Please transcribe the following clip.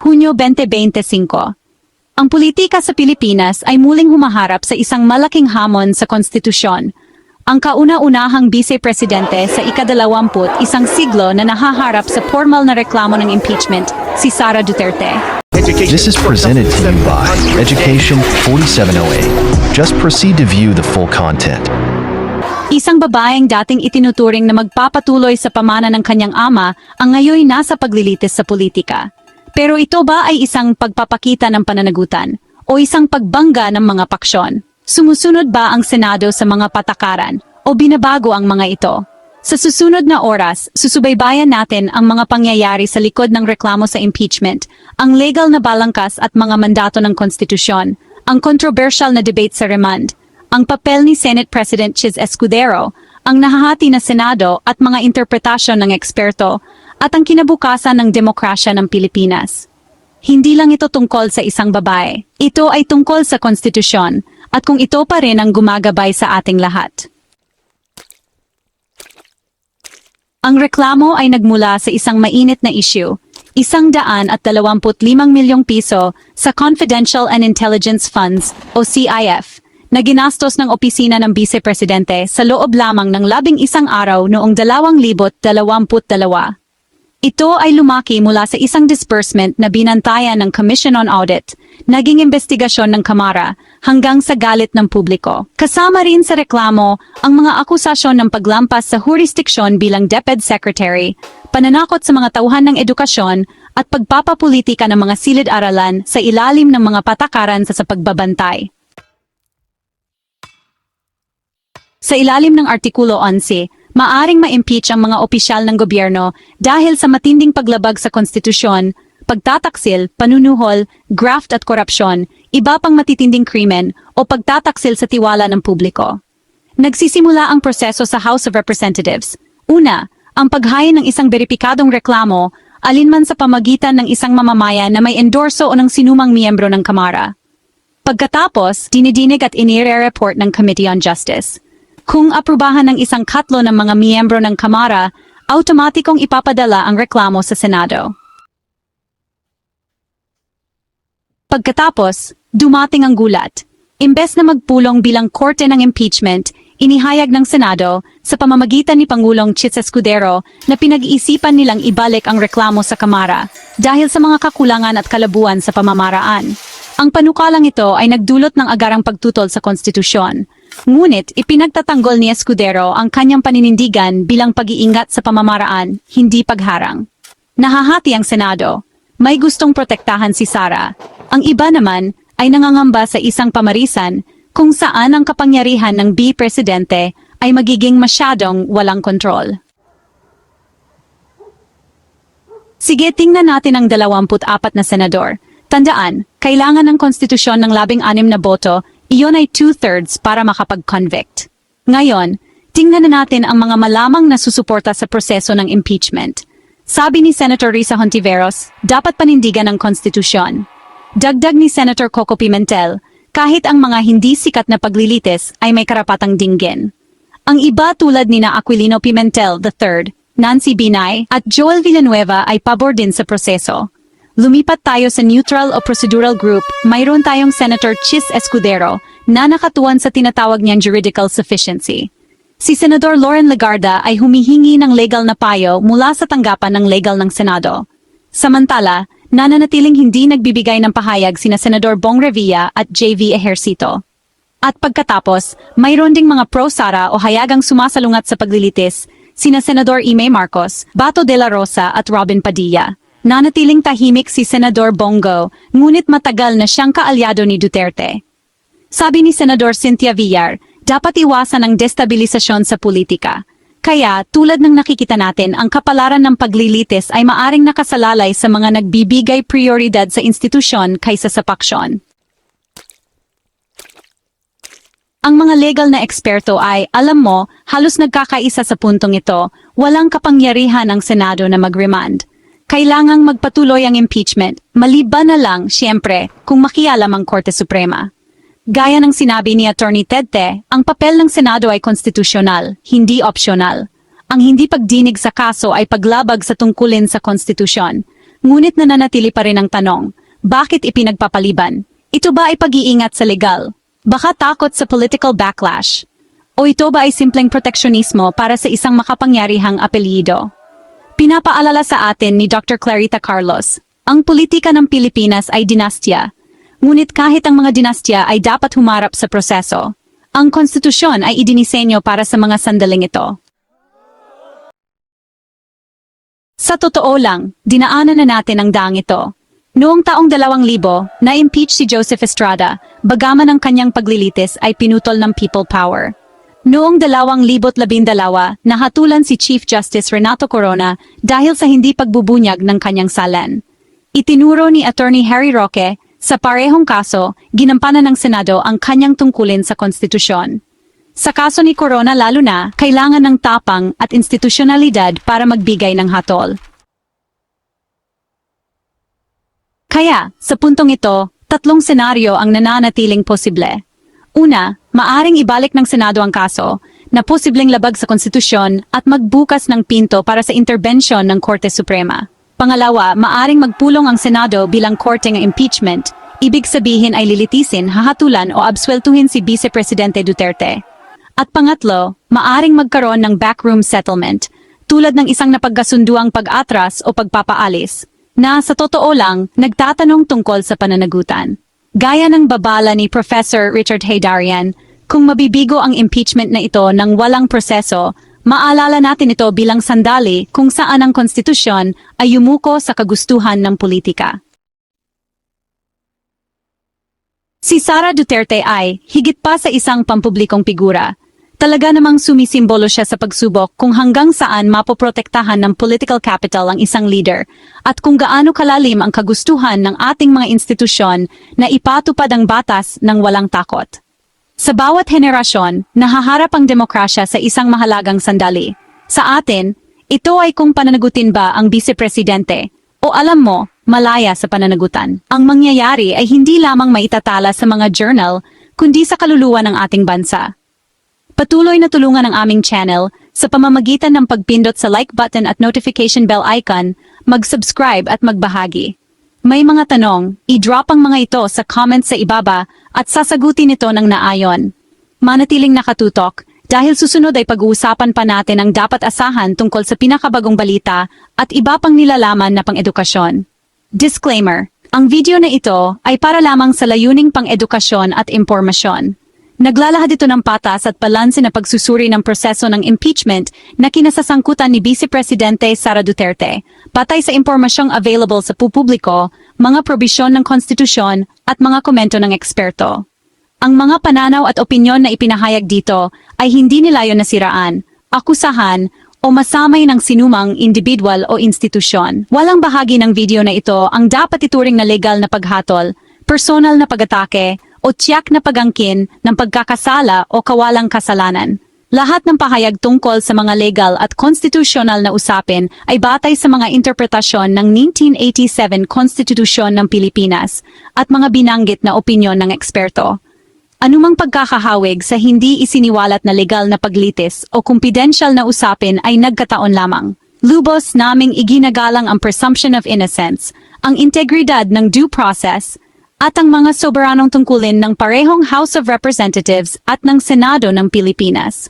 Hunyo 2025. Ang politika sa Pilipinas ay muling humaharap sa isang malaking hamon sa konstitusyon. Ang kauna-unahang vice-presidente sa ika-21 siglo na nahaharap sa formal na reklamo ng impeachment, si Sara Duterte. This is presented to you by Education 4708. Just proceed to view the full content. Isang babaeng dating itinuturing na magpapatuloy sa pamana ng kanyang ama ang ngayon nasa paglilitis sa politika. Pero ito ba ay isang pagpapakita ng pananagutan o isang pagbangga ng mga paksyon? Sumusunod ba ang Senado sa mga patakaran o binabago ang mga ito? Sa susunod na oras, susubaybayan natin ang mga pangyayari sa likod ng reklamo sa impeachment, ang legal na balangkas at mga mandato ng konstitusyon, ang controversial na debate sa remand, ang papel ni Senate President Chis Escudero, ang nahahati na Senado at mga interpretasyon ng eksperto, at ang kinabukasan ng demokrasya ng Pilipinas. Hindi lang ito tungkol sa isang babae. Ito ay tungkol sa konstitusyon, at kung ito pa rin ang gumagabay sa ating lahat. Ang reklamo ay nagmula sa isang mainit na issue, 125 milyong piso sa Confidential and Intelligence Funds o CIF, na ginastos ng opisina ng Vice Presidente sa loob lamang ng 11 araw noong 2022. Ito ay lumaki mula sa isang disbursement na binantayan ng Commission on Audit, naging investigasyon ng Kamara, hanggang sa galit ng publiko. Kasama rin sa reklamo ang mga akusasyon ng paglampas sa jurisdiksyon bilang DepEd Secretary, pananakot sa mga tauhan ng edukasyon, at pagpapapolitika ng mga silid-aralan sa ilalim ng mga patakaran sa pagbabantay. Sa ilalim ng Artikulo 11, maaring ma-impeach ang mga opisyal ng gobyerno dahil sa matinding paglabag sa konstitusyon, pagtataksil, panunuhol, graft at korupsyon, iba pang matitinding krimen o pagtataksil sa tiwala ng publiko. Nagsisimula ang proseso sa House of Representatives. Una, ang paghain ng isang beripikadong reklamo alinman sa pamagitan ng isang mamamayan na may endorso o ng sinumang miyembro ng Kamara. Pagkatapos, dinidinig at inire-report ng Committee on Justice. Kung aprubahan ng isang katlo ng mga miyembro ng Kamara, automatikong ipapadala ang reklamo sa Senado. Pagkatapos, dumating ang gulat. Imbes na magpulong bilang korte ng impeachment, inihayag ng Senado sa pamamagitan ni Pangulong Chis Escudero na pinag-iisipan nilang ibalik ang reklamo sa Kamara dahil sa mga kakulangan at kalabuan sa pamamaraan. Ang panukalang ito ay nagdulot ng agarang pagtutol sa konstitusyon. Ngunit ipinagtatanggol ni Escudero ang kanyang paninindigan bilang pag-iingat sa pamamaraan, hindi pagharang. Nahahati ang Senado. May gustong protektahan si Sara. Ang iba naman ay nangangamba sa isang pamarisan kung saan ang kapangyarihan ng Presidente ay magiging masyadong walang kontrol. Sige, tingnan natin ang 24 na senador. Tandaan, kailangan ng konstitusyon ng 16 na boto. Iyon ay 2/3 para makapag-convict. Ngayon, tingnan na natin ang mga malamang na susuporta sa proseso ng impeachment. Sabi ni Senator Risa Hontiveros, dapat panindigan ng konstitusyon. Dagdag ni Senator Coco Pimentel, kahit ang mga hindi sikat na paglilitis ay may karapatang dinggin. Ang iba tulad ni na Aquilino Pimentel III, Nancy Binay at Joel Villanueva ay pabor din sa proseso. Lumipat tayo sa neutral o procedural group, mayroon tayong Senator Chis Escudero na nakatuon sa tinatawag niyang juridical sufficiency. Si Senador Loren Legarda ay humihingi ng legal na payo mula sa tanggapan ng legal ng Senado. Samantala, nananatiling hindi nagbibigay ng pahayag sina Senador Bong Revilla at JV Ejercito. At pagkatapos, mayroon ding mga pro-Sara o hayagang sumasalungat sa paglilitis, sina Senador Imay Marcos, Bato de la Rosa at Robin Padilla. Nanatiling tahimik si Senador Bongo, ngunit matagal na siyang kaalyado ni Duterte. Sabi ni Senador Cynthia Villar, dapat iwasan ang destabilisasyon sa politika. Kaya, tulad ng nakikita natin, ang kapalaran ng paglilitis ay maaring nakasalalay sa mga nagbibigay prioridad sa institusyon kaysa sa paksyon. Ang mga legal na eksperto ay, alam mo, halos nagkakaisa sa puntong ito, walang kapangyarihan ang Senado na mag-remand. Kailangang magpatuloy ang impeachment, maliban na lang, siyempre, kung makialam ang Korte Suprema. Gaya ng sinabi ni Attorney Tedte, ang papel ng Senado ay konstitusyonal, hindi opsyonal. Ang hindi pagdinig sa kaso ay paglabag sa tungkulin sa konstitusyon. Ngunit nananatili pa rin ang tanong, bakit ipinagpapaliban? Ito ba ay pag-iingat sa legal? Baka takot sa political backlash? O ito ba ay simpleng proteksyonismo para sa isang makapangyarihang apelyido? Pinapaalala sa atin ni Dr. Clarita Carlos, ang politika ng Pilipinas ay dinastya. Ngunit kahit ang mga dinastya ay dapat humarap sa proseso, ang konstitusyon ay idinisenyo para sa mga sandaling ito. Sa totoo lang, dinaanan na natin ang daang ito. Noong taong 2000, na-impeach si Joseph Estrada, bagaman ang kanyang paglilitis ay pinutol ng people power. Noong 2012, nahatulan si Chief Justice Renato Corona dahil sa hindi pagbubunyag ng kanyang salan. Itinuro ni Attorney Harry Roque, sa parehong kaso, ginampanan ng Senado ang kanyang tungkulin sa konstitusyon. Sa kaso ni Corona lalo na, kailangan ng tapang at institusyonalidad para magbigay ng hatol. Kaya, sa puntong ito, tatlong senaryo ang nananatiling posible. Una, maaring ibalik ng Senado ang kaso, na posibleng labag sa konstitusyon at magbukas ng pinto para sa interbensyon ng Korte Suprema. Pangalawa, maaring magpulong ang Senado bilang korte ng impeachment, ibig sabihin ay lilitisin, hahatulan o absueltuhin si Vice Presidente Duterte. At pangatlo, maaring magkaroon ng backroom settlement, tulad ng isang napagkasunduang pag-atras o pagpapaalis, na sa totoo lang, nagtatanong tungkol sa pananagutan. Gaya ng babala ni Professor Richard Haydarian, kung mabibigo ang impeachment na ito ng walang proseso, maalala natin ito bilang sandali kung saan ang konstitusyon ay yumuko sa kagustuhan ng politika. Si Sara Duterte ay, higit pa sa isang pampublikong figura, talaga namang sumisimbolo siya sa pagsubok kung hanggang saan mapoprotektahan ng political capital ang isang leader at kung gaano kalalim ang kagustuhan ng ating mga institusyon na ipatupad ang batas ng walang takot. Sa bawat henerasyon, nahaharap ang demokrasya sa isang mahalagang sandali. Sa atin, ito ay kung pananagutin ba ang vice-presidente o alam mo, malaya sa pananagutan. Ang mangyayari ay hindi lamang maitatala sa mga journal kundi sa kaluluwa ng ating bansa. Patuloy na tulungan ang aming channel sa pamamagitan ng pagpindot sa like button at notification bell icon, mag-subscribe at magbahagi. May mga tanong, i-drop ang mga ito sa comments sa ibaba at sasagutin ito ng naayon. Manatiling nakatutok dahil susunod ay pag-uusapan pa natin ang dapat asahan tungkol sa pinakabagong balita at iba pang nilalaman na pang-edukasyon. Disclaimer, ang video na ito ay para lamang sa layuning pang-edukasyon at impormasyon. Naglalahad ito ng patas at balanse na pagsusuri ng proseso ng impeachment na kinasasangkutan ni Vice Presidente Sara Duterte, patay sa impormasyong available sa publiko, mga probisyon ng konstitusyon at mga komento ng eksperto. Ang mga pananaw at opinyon na ipinahayag dito ay hindi nilayon na siraan, akusahan o masamay ng sinumang individual o institusyon. Walang bahagi ng video na ito ang dapat ituring na legal na paghatol, personal na pag-atake, o tiyak na pagangkin ng pagkakasala o kawalang kasalanan. Lahat ng pahayag tungkol sa mga legal at konstitusyonal na usapin ay batay sa mga interpretasyon ng 1987 Konstitusyon ng Pilipinas at mga binanggit na opinyon ng eksperto. Anumang pagkakahawig sa hindi isiniwalat na legal na paglitis o kumpidensyal na usapin ay nagkataon lamang. Lubos naming iginagalang ang presumption of innocence, ang integridad ng due process, at ang mga soberanong tungkulin ng parehong House of Representatives at ng Senado ng Pilipinas.